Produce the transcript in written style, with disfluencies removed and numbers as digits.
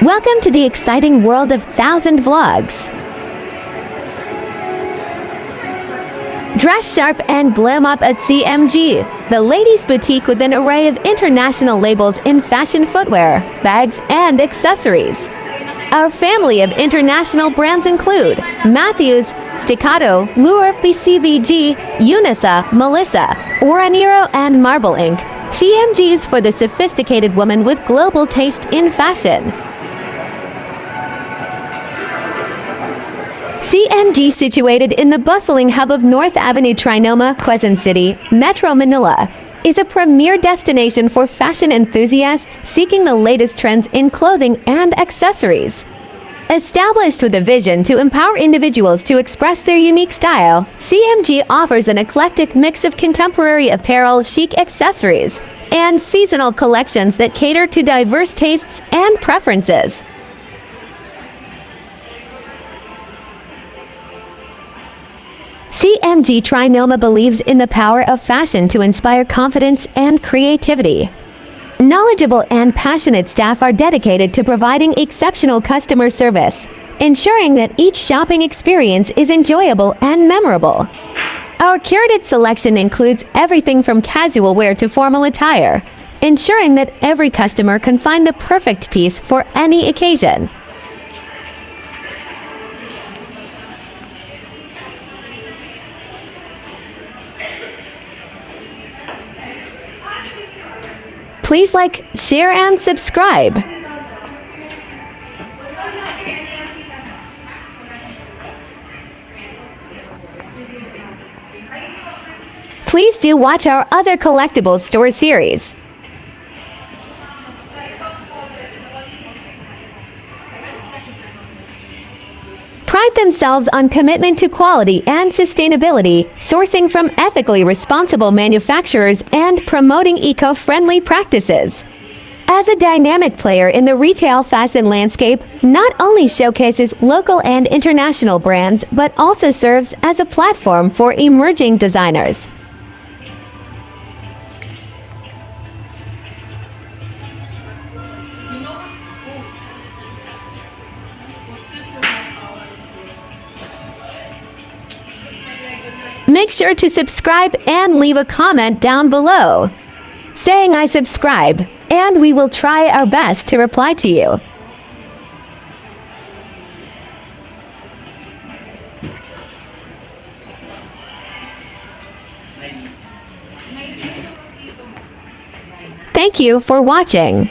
Welcome to the exciting world of 1,000 vlogs. Dress sharp and glam up at CMG, the ladies' boutique with an array of international labels in fashion footwear, bags, and accessories. Our family of international brands include Matthews, Staccato, Lure, BCBG, Unisa, Melissa, Oraniro, and Marble Inc. CMGs for the sophisticated woman with global taste in fashion. CMG, situated in the bustling hub of North Avenue, Trinoma, Quezon City, Metro Manila, is a premier destination for fashion enthusiasts seeking the latest trends in clothing and accessories. Established with a vision to empower individuals to express their unique style, CMG offers an eclectic mix of contemporary apparel, chic accessories, and seasonal collections that cater to diverse tastes and preferences. CMG Trinoma believes in the power of fashion to inspire confidence and creativity. Knowledgeable and passionate staff are dedicated to providing exceptional customer service, ensuring that each shopping experience is enjoyable and memorable. Our curated selection includes everything from casual wear to formal attire, ensuring that every customer can find the perfect piece for any occasion. Please like, share, and subscribe. Please do watch our other collectibles store series. Pride themselves on commitment to quality and sustainability, sourcing from ethically responsible manufacturers and promoting eco-friendly practices. As a dynamic player in the retail fashion landscape, not only showcases local and international brands, but also serves as a platform for emerging designers. Make sure to subscribe and leave a comment down below, saying I subscribe, and we will try our best to reply to you. Thank you for watching.